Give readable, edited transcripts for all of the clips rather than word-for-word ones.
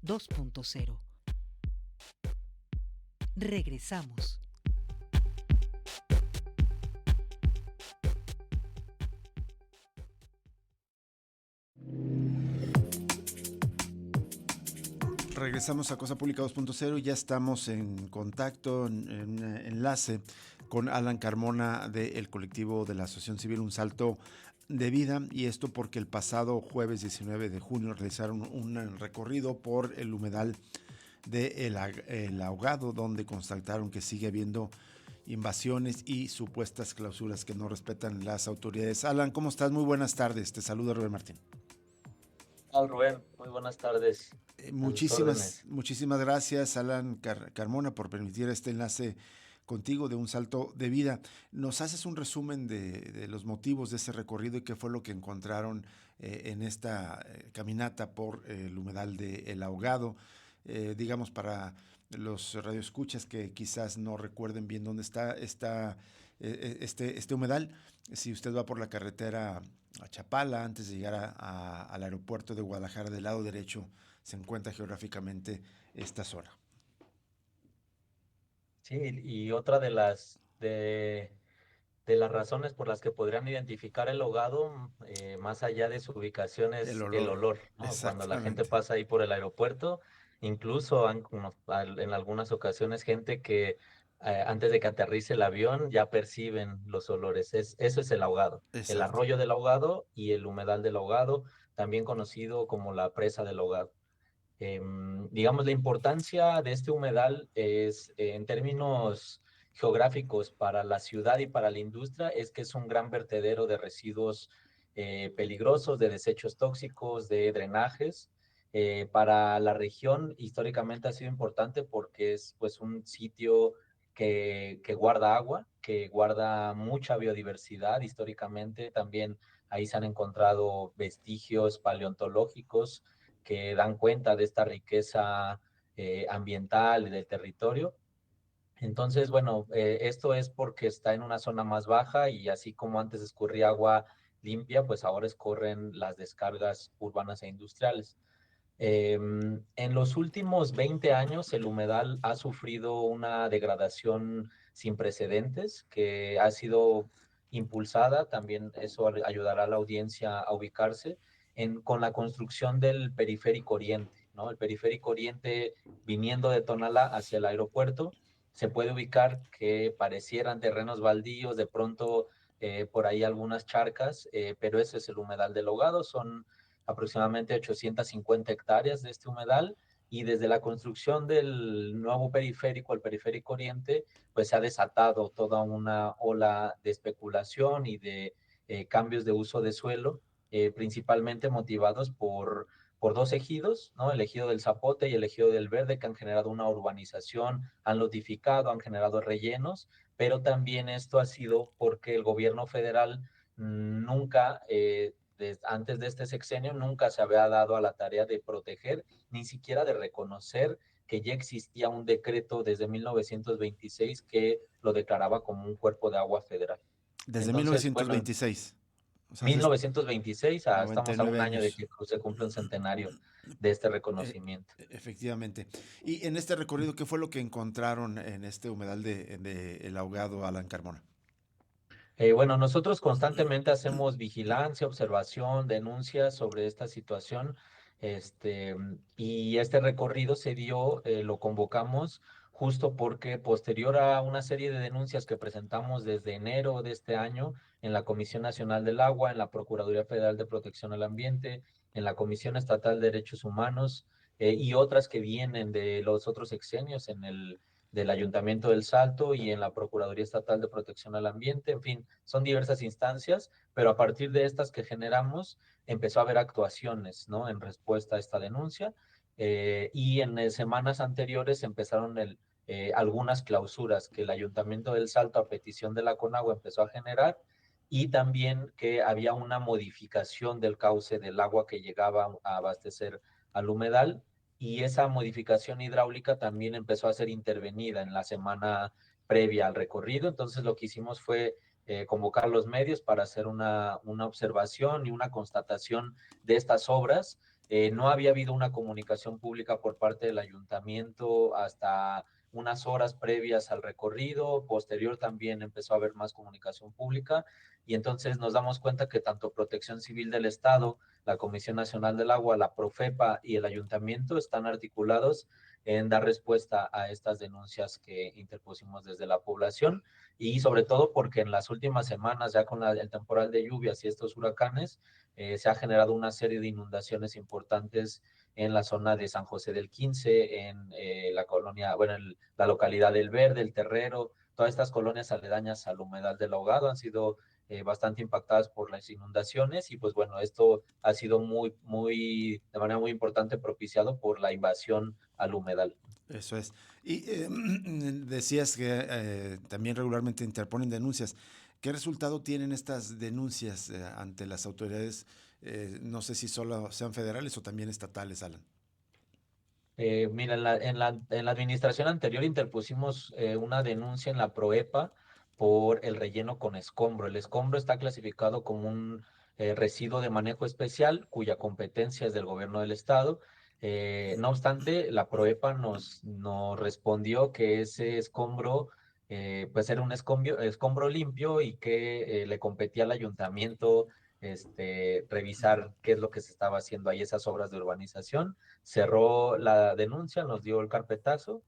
2.0. Regresamos. Regresamos a Cosa Pública 2.0 y ya estamos en contacto, en enlace con Alan Carmona del colectivo de la Asociación Civil Un Salto de Vida, y esto porque el pasado jueves 19 de junio realizaron un recorrido por el humedal de El Ahogado, donde constataron que sigue habiendo invasiones y supuestas clausuras que no respetan las autoridades. Alan, ¿cómo estás? Muy buenas tardes, te saluda Rubén Martín. Hola Rubén, muy buenas tardes. A sus órdenes. Muchísimas gracias, Alan Carmona, por permitir este enlace contigo de Un Salto de Vida. ¿Nos haces un resumen de los motivos de ese recorrido y qué fue lo que encontraron en esta caminata por el humedal de El Ahogado? Digamos, para los radioescuchas que quizás no recuerden bien dónde está este humedal. Si usted va por la carretera a Chapala, antes de llegar al aeropuerto de Guadalajara, del lado derecho se encuentra geográficamente esta zona. Sí, y otra de las razones por las que podrían identificar el ahogado, más allá de su ubicación, El es el olor, olor, ¿no? Cuando la gente exactamente. pasa ahí por el aeropuerto, incluso en algunas ocasiones gente que antes de que aterrice el avión ya perciben los olores. Eso es el ahogado, el Exacto. arroyo del ahogado y el humedal del ahogado, también conocido como la presa del ahogado. Digamos, la importancia de este humedal es, en términos geográficos para la ciudad y para la industria, es que es un gran vertedero de residuos peligrosos, de desechos tóxicos, de drenajes. Para la región, históricamente ha sido importante porque es pues un sitio que guarda agua, que guarda mucha biodiversidad. Históricamente también ahí se han encontrado vestigios paleontológicos que dan cuenta de esta riqueza ambiental y del territorio. Entonces, bueno, esto es porque está en una zona más baja y así como antes escurría agua limpia, pues ahora escorren las descargas urbanas e industriales. En los últimos 20 años, el humedal ha sufrido una degradación sin precedentes que ha sido impulsada, también eso ayudará a la audiencia a ubicarse, con la construcción del periférico oriente, ¿no? El periférico oriente, viniendo de Tonalá hacia el aeropuerto, se puede ubicar que parecieran terrenos baldíos, de pronto por ahí algunas charcas, pero ese es el humedal del Ahogado, son aproximadamente 850 hectáreas de este humedal, y desde la construcción del nuevo periférico, el periférico oriente, pues se ha desatado toda una ola de especulación y de cambios de uso de suelo, principalmente motivados por dos ejidos, ¿no? El ejido del Zapote y el ejido del Verde, que han generado una urbanización, han lotificado, han generado rellenos, pero también esto ha sido porque el gobierno federal nunca antes de este sexenio nunca se había dado a la tarea de proteger, ni siquiera de reconocer que ya existía un decreto desde 1926 que lo declaraba como un cuerpo de agua federal. Desde Entonces, bueno, 1926, o sea, hace 1926, estamos a un 99 año de años. que se cumple un centenario de este reconocimiento. Efectivamente. Y en este recorrido, ¿qué fue lo que encontraron en este humedal de El Ahogado, Alan Carmona? Bueno, nosotros constantemente hacemos vigilancia, observación, denuncias sobre esta situación. Y este recorrido se dio, lo convocamos justo porque posterior a una serie de denuncias que presentamos desde enero de este año en la Comisión Nacional del Agua, en la Procuraduría Federal de Protección al Ambiente, en la Comisión Estatal de Derechos Humanos, y otras que vienen de los otros sexenios en el del Ayuntamiento del Salto y en la Procuraduría Estatal de Protección al Ambiente. En fin, son diversas instancias, pero a partir de estas que generamos empezó a haber actuaciones, ¿no? En respuesta a esta denuncia, y en semanas anteriores empezaron algunas clausuras que el Ayuntamiento del Salto, a petición de la Conagua, empezó a generar, y también que había una modificación del cauce del agua que llegaba a abastecer al humedal, y esa modificación hidráulica también empezó a ser intervenida en la semana previa al recorrido. Entonces lo que hicimos fue convocar los medios para hacer una observación y una constatación de estas obras, No había habido una comunicación pública por parte del ayuntamiento hasta unas horas previas al recorrido. Posterior también empezó a haber más comunicación pública, y entonces nos damos cuenta que tanto Protección Civil del Estado, la Comisión Nacional del Agua, la Profepa y el ayuntamiento están articulados en dar respuesta a estas denuncias que interpusimos desde la población, y sobre todo porque en las últimas semanas, ya con el temporal de lluvias y estos huracanes, se ha generado una serie de inundaciones importantes en la zona de San José del 15, en la colonia, bueno, en la localidad del Verde, el Terrero. Todas estas colonias aledañas al humedal del Ahogado han sido bastante impactadas por las inundaciones, y pues bueno, esto ha sido de manera muy importante propiciado por la invasión al humedal. Eso es. Y decías que también regularmente interponen denuncias. ¿Qué resultado tienen estas denuncias ante las autoridades? No sé si solo sean federales o también estatales, Alan. Mira, en la administración anterior interpusimos una denuncia en la PROEPA por el relleno con escombro. El escombro está clasificado como un residuo de manejo especial cuya competencia es del gobierno del estado. No obstante, la PROEPA nos respondió que ese escombro pues era un escombro limpio, y que le competía al ayuntamiento revisar qué es lo que se estaba haciendo ahí, esas obras de urbanización. Cerró la denuncia, nos dio el carpetazo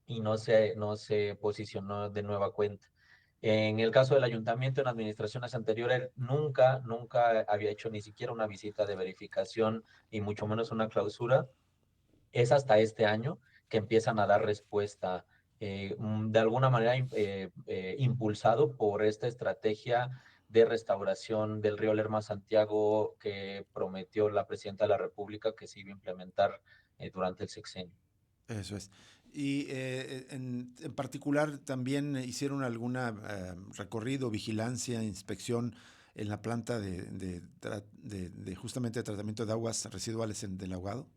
y no se posicionó de nueva cuenta. En el caso del ayuntamiento, en administraciones anteriores, nunca había hecho ni siquiera una visita de verificación y mucho menos una clausura. Es hasta este año que empiezan a dar respuesta, de alguna manera impulsado por esta estrategia de restauración del río Lerma Santiago que prometió la presidenta de la República que se iba a implementar durante el sexenio. Eso es. Y en particular también hicieron alguna recorrido, vigilancia, inspección en la planta de justamente de tratamiento de aguas residuales del ahogado.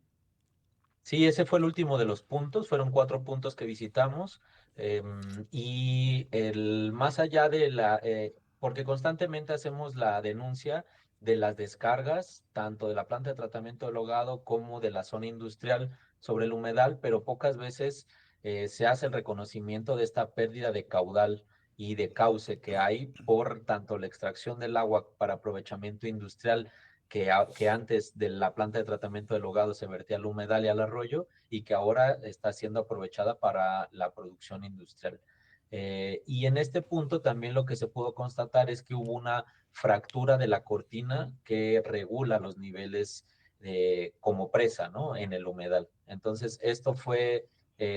Sí, ese fue el último de los puntos, fueron 4 puntos que visitamos, y más allá porque constantemente hacemos la denuncia de las descargas, tanto de la planta de tratamiento del Hogado como de la zona industrial sobre el humedal, pero pocas veces se hace el reconocimiento de esta pérdida de caudal y de cauce que hay por tanto la extracción del agua para aprovechamiento industrial que antes de la planta de tratamiento del Hogado se vertía al humedal y al arroyo, y que ahora está siendo aprovechada para la producción industrial. Y en este punto también lo que se pudo constatar es que hubo una fractura de la cortina que regula los niveles como presa, ¿no? En el humedal. Entonces, esto fue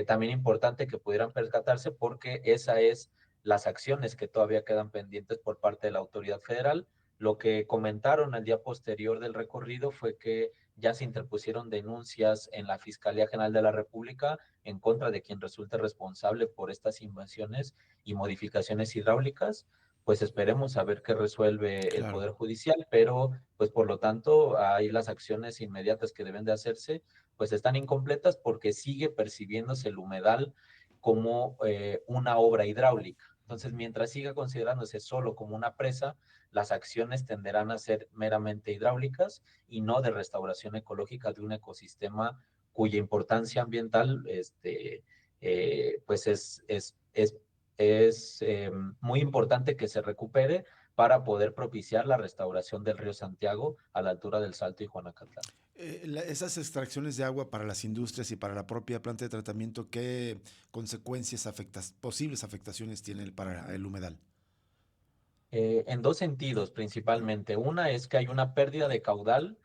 también importante que pudieran percatarse, porque esa es las acciones que todavía quedan pendientes por parte de la autoridad federal. Lo que comentaron al día posterior del recorrido fue que ya se interpusieron denuncias en la Fiscalía General de la República en contra de quien resulte responsable por estas invasiones y modificaciones hidráulicas. Pues esperemos a ver qué resuelve el Claro. Poder Judicial, pero pues por lo tanto ahí las acciones inmediatas que deben de hacerse pues están incompletas, porque sigue percibiéndose el humedal como una obra hidráulica. Entonces, mientras siga considerándose solo como una presa, las acciones tenderán a ser meramente hidráulicas y no de restauración ecológica de un ecosistema cuya importancia ambiental pues es muy importante que se recupere para poder propiciar la restauración del río Santiago a la altura del Salto y Juanacatlán. Esas extracciones de agua para las industrias y para la propia planta de tratamiento, ¿qué consecuencias posibles afectaciones tiene para el humedal? En dos sentidos principalmente. Una es que hay una pérdida de caudal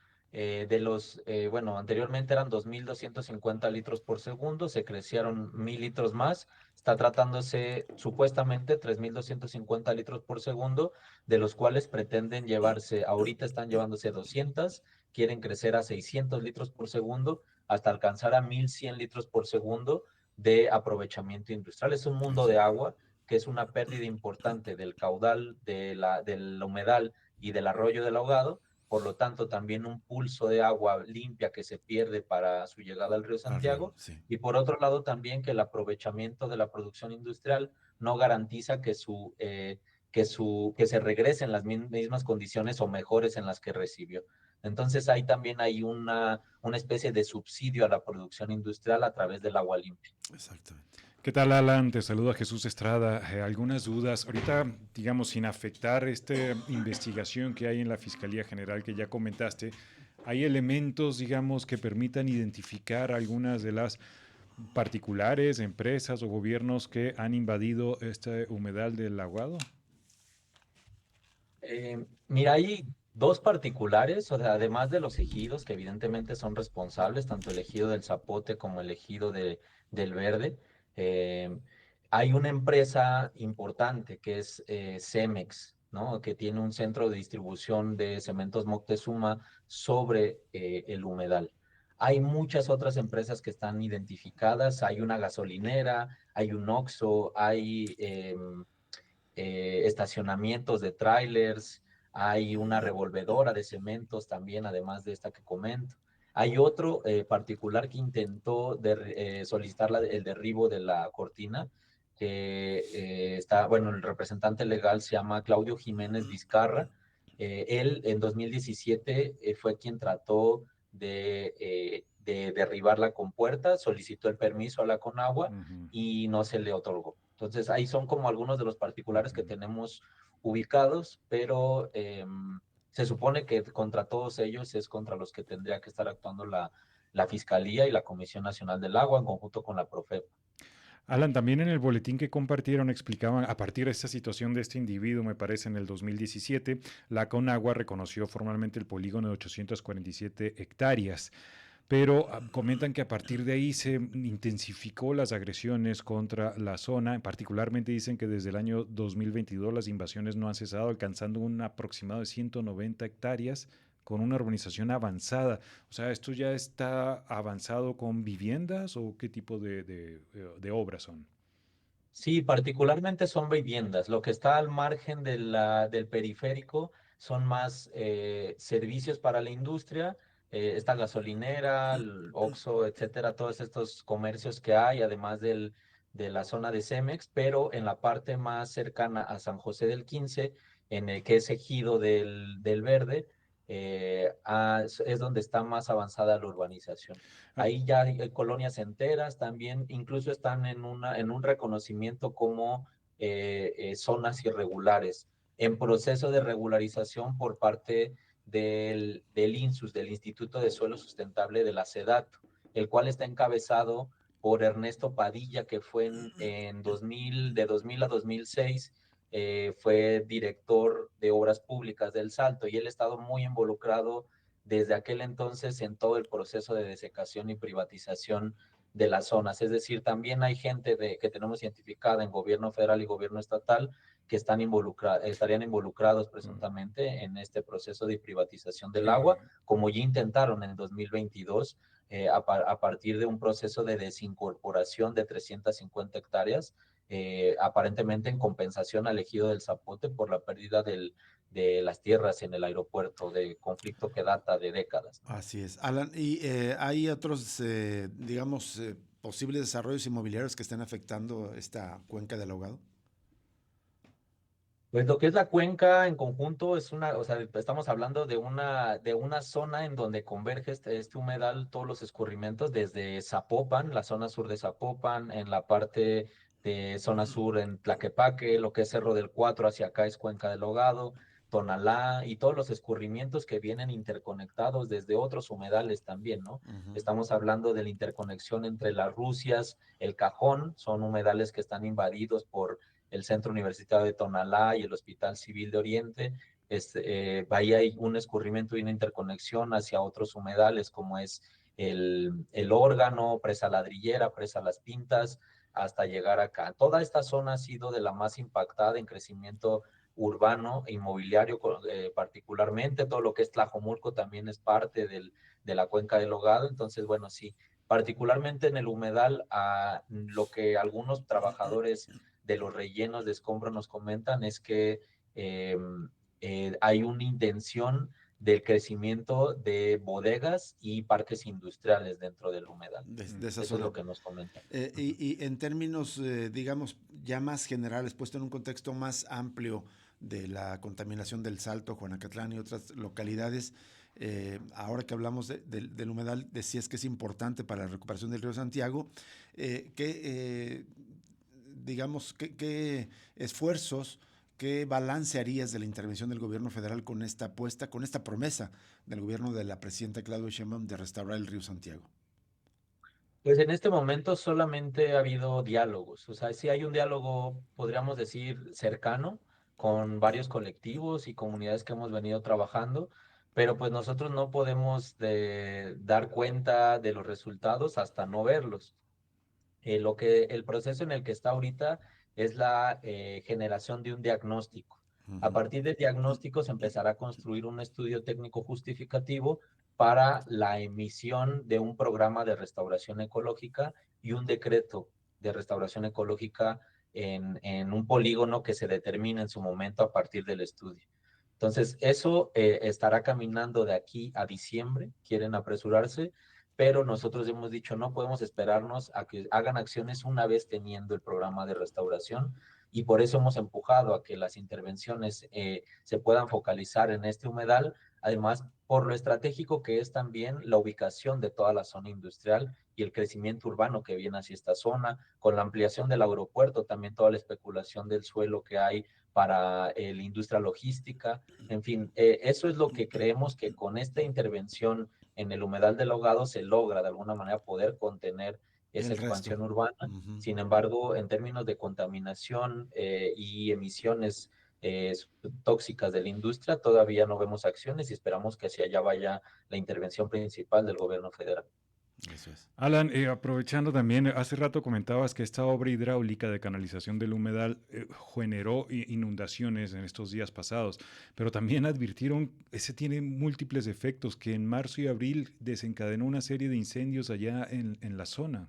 bueno, anteriormente eran 2.250 litros por segundo, se crecieron 1.000 litros más, está tratándose supuestamente 3.250 litros por segundo, de los cuales pretenden llevarse, ahorita están llevándose 200, quieren crecer a 600 litros por segundo, hasta alcanzar a 1.100 litros por segundo de aprovechamiento industrial. Es un mundo Eso. de agua que es una pérdida importante del caudal del humedal y del arroyo del ahogado. Por lo tanto, también un pulso de agua limpia que se pierde para su llegada al río Arriba, Santiago. sí. Y por otro lado, también que el aprovechamiento de la producción industrial no garantiza que se regrese en las mismas condiciones o mejores en las que recibió. Entonces ahí también hay una especie de subsidio a la producción industrial a través del agua limpia. Exactamente. ¿Qué tal, Alan? Te saluda Jesús Estrada. Algunas dudas. Ahorita, digamos, sin afectar esta investigación que hay en la Fiscalía General que ya comentaste, ¿hay elementos, digamos, que permitan identificar algunas de las particulares, empresas o gobiernos que han invadido este humedal del Aguado? Mira, hay dos particulares, o sea, además de los ejidos, que evidentemente son responsables, tanto el ejido del Zapote como el ejido del Verde. eh, Hay una empresa importante que es Cemex, ¿no? Que tiene un centro de distribución de cementos Moctezuma sobre el humedal. Hay muchas otras empresas que están identificadas, hay una gasolinera, hay un Oxxo, hay estacionamientos de trailers, hay una revolvedora de cementos también, además de esta que comento. Hay otro particular que intentó solicitar el derribo de la cortina, que está, bueno, el representante legal se llama Claudio Jiménez Vizcarra. Él en 2017 fue quien trató de derribar la compuerta, solicitó el permiso a la Conagua Ujú, y no se le otorgó. Entonces, ahí son como algunos de los particulares que ujú. tenemos ubicados, pero se supone que contra todos ellos es contra los que tendría que estar actuando la Fiscalía y la Comisión Nacional del Agua en conjunto con la Profepa. Alan, también en el boletín que compartieron explicaban, a partir de esta situación de este individuo, me parece en el 2017, la Conagua reconoció formalmente el polígono de 847 hectáreas. Pero comentan que a partir de ahí se intensificó las agresiones contra la zona, particularmente dicen que desde el año 2022 las invasiones no han cesado, alcanzando un aproximado de 190 hectáreas con una urbanización avanzada. O sea, ¿esto ya está avanzado con viviendas o qué tipo de obras son? Sí, particularmente son viviendas. Lo que está al margen de del periférico son más servicios para la industria, esta gasolinera, el Oxxo, etcétera, todos estos comercios que hay, además de la zona de Cemex, pero en la parte más cercana a San José del 15, en el que es ejido del Verde, es donde está más avanzada la urbanización. Ah, Ahí ya hay colonias enteras también, incluso están en un reconocimiento como zonas irregulares, en proceso de regularización por parte del INSUS, del Instituto de Suelo Sustentable de la SEDATU, el cual está encabezado por Ernesto Padilla, que fue en 2000, de 2000 a 2006, fue director de Obras Públicas del Salto, y él ha estado muy involucrado desde aquel entonces en todo el proceso de desecación y privatización de las zonas. Es decir, también hay gente que tenemos identificada en gobierno federal y gobierno estatal que estarían involucrados presuntamente en este proceso de privatización del agua, como ya intentaron en 2022 a partir de un proceso de desincorporación de 350 hectáreas, aparentemente en compensación al ejido del Zapote por la pérdida de las tierras en el aeropuerto, de conflicto que data de décadas. Así es. Alan, ¿y hay otros, digamos, posibles desarrollos inmobiliarios que estén afectando esta cuenca del Ahogado? Pues lo que es la cuenca en conjunto es o sea, estamos hablando de una zona en donde converge este humedal, todos los escurrimientos desde Zapopan, la zona sur de Zapopan, en la parte de zona sur en Tlaquepaque, lo que es Cerro del Cuatro hacia acá es Cuenca del Hogado, Tonalá y todos los escurrimientos que vienen interconectados desde otros humedales también, ¿no? Ujú. Estamos hablando de la interconexión entre las Rusias, el Cajón, son humedales que están invadidos por el Centro Universitario de Tonalá y el Hospital Civil de Oriente. Ahí hay un escurrimiento y una interconexión hacia otros humedales como es el Órgano, Presa Ladrillera, Presa Las Pintas, hasta llegar acá. Toda esta zona ha sido de la más impactada en crecimiento urbano e inmobiliario, particularmente todo lo que es Tlajomulco también es parte de la cuenca del Hogado. Entonces, bueno, sí, particularmente en el humedal, a lo que algunos trabajadores de los rellenos de escombro nos comentan es que eh, hay una intención del crecimiento de bodegas y parques industriales dentro del humedal. De esa Eso es zona. lo que nos comentan. Y en términos, digamos, ya más generales, puesto en un contexto más amplio de la contaminación del Salto, Juanacatlán y otras localidades, ahora que hablamos del humedal, decías que es importante para la recuperación del río Santiago. Digamos, ¿qué esfuerzos, qué balance harías de la intervención del gobierno federal con esta apuesta, con esta promesa del gobierno de la presidenta Claudia Sheinbaum de restaurar el río Santiago? Pues en este momento solamente ha habido diálogos, o sea, sí hay un diálogo, podríamos decir, cercano con varios colectivos y comunidades que hemos venido trabajando, pero pues nosotros no podemos dar cuenta de los resultados hasta no verlos. El proceso en el que está ahorita es la generación de un diagnóstico. A Ujú. partir del diagnóstico se empezará a construir un estudio técnico justificativo para la emisión de un programa de restauración ecológica y un decreto de restauración ecológica en un polígono que se determine en su momento a partir del estudio. Entonces, eso estará caminando de aquí a diciembre, quieren apresurarse, pero nosotros hemos dicho no podemos esperarnos a que hagan acciones una vez teniendo el programa de restauración y por eso hemos empujado a que las intervenciones se puedan focalizar en este humedal, además por lo estratégico que es también la ubicación de toda la zona industrial y el crecimiento urbano que viene hacia esta zona, con la ampliación del aeropuerto, también toda la especulación del suelo que hay para la industria logística, en fin, eso es lo que creemos que con esta intervención en el humedal del Ahogado se logra de alguna manera poder contener esa El resto. expansión urbana. Ujú. Sin embargo, en términos de contaminación y emisiones tóxicas de la industria, todavía no vemos acciones y esperamos que hacia allá vaya la intervención principal del gobierno federal. Eso es. Alan, aprovechando también, hace rato comentabas que esta obra hidráulica de canalización del humedal generó inundaciones en estos días pasados, pero también advirtieron, ese tiene múltiples efectos, que en marzo y abril desencadenó una serie de incendios allá en la zona.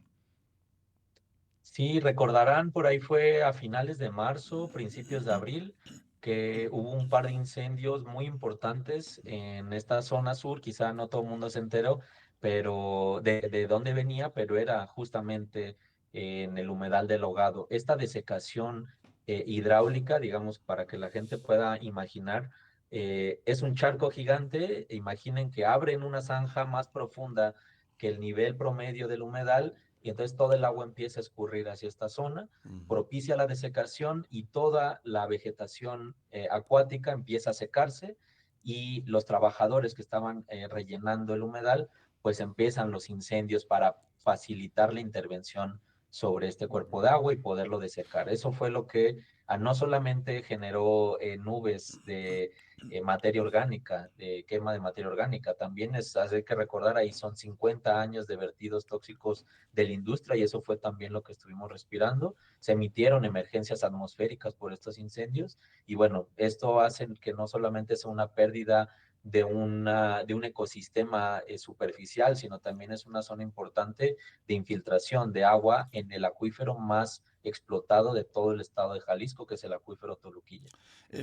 Sí, recordarán, por ahí fue a finales de marzo, principios de abril, que hubo un par de incendios muy importantes en esta zona sur, quizá no todo el mundo se enteró, pero de dónde venía, pero era justamente en el humedal del Ahogado. Esta desecación hidráulica, digamos, para que la gente pueda imaginar, es un charco gigante, imaginen que abren una zanja más profunda que el nivel promedio del humedal y entonces todo el agua empieza a escurrir hacia esta zona, Ujú. propicia la desecación y toda la vegetación acuática empieza a secarse y los trabajadores que estaban rellenando el humedal, pues empiezan los incendios para facilitar la intervención sobre este cuerpo de agua y poderlo desecar. Eso fue lo que no solamente generó nubes de materia orgánica, de quema de materia orgánica, también hay que recordar ahí son 50 años de vertidos tóxicos de la industria y eso fue también lo que estuvimos respirando. Se emitieron emergencias atmosféricas por estos incendios y bueno, esto hace que no solamente sea una pérdida de un ecosistema superficial, sino también es una zona importante de infiltración de agua en el acuífero más explotado de todo el estado de Jalisco, que es el acuífero Toluquilla.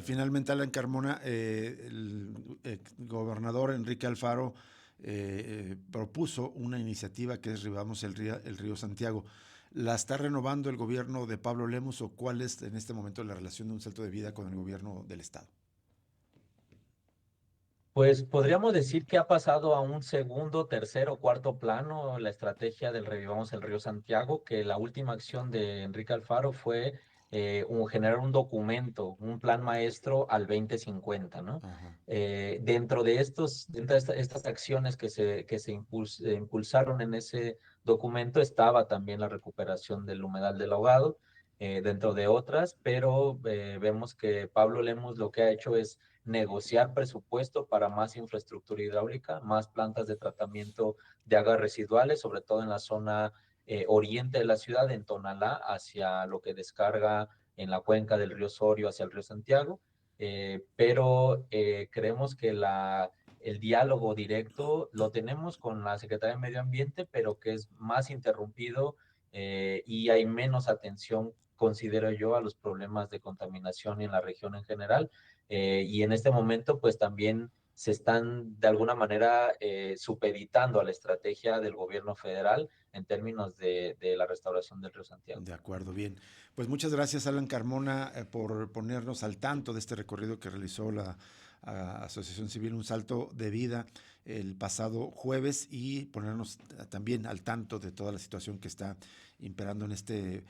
Finalmente, Alan Carmona, el gobernador Enrique Alfaro propuso una iniciativa que es Revivamos el río Santiago. ¿La está renovando el gobierno de Pablo Lemus o cuál es en este momento la relación de Un Salto de Vida con el gobierno del estado? Pues podríamos decir que ha pasado a un segundo, tercero, cuarto plano la estrategia del Revivamos el Río Santiago, que la última acción de Enrique Alfaro fue generar un documento, un plan maestro al 2050, ¿no? Ajá. Dentro de estas acciones que se impulsaron en ese documento estaba también la recuperación del humedal del Ahogado, dentro de otras, pero vemos que Pablo Lemus lo que ha hecho es negociar presupuesto para más infraestructura hidráulica, más plantas de tratamiento de aguas residuales, sobre todo en la zona oriente de la ciudad, en Tonalá, hacia lo que descarga en la cuenca del río Sorio hacia el río Santiago, pero creemos que el diálogo directo lo tenemos con la Secretaría de Medio Ambiente, pero que es más interrumpido y hay menos atención, considero yo, a los problemas de contaminación en la región en general. Y en este momento, pues también se están de alguna manera supeditando a la estrategia del gobierno federal en términos de la restauración del río Santiago. De acuerdo, bien. Pues muchas gracias, Alan Carmona, por ponernos al tanto de este recorrido que realizó la a Asociación Civil Un Salto de Vida el pasado jueves y ponernos también al tanto de toda la situación que está imperando en este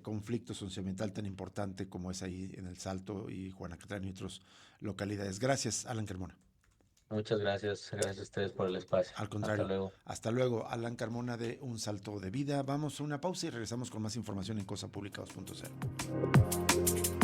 conflicto socioambiental tan importante como es ahí en El Salto y Juanacatlán y otras localidades. Gracias, Alan Carmona. Muchas gracias a ustedes por el espacio. Al contrario. Hasta luego. Hasta luego, Alan Carmona de Un Salto de Vida. Vamos a una pausa y regresamos con más información en Cosa Pública 2.0.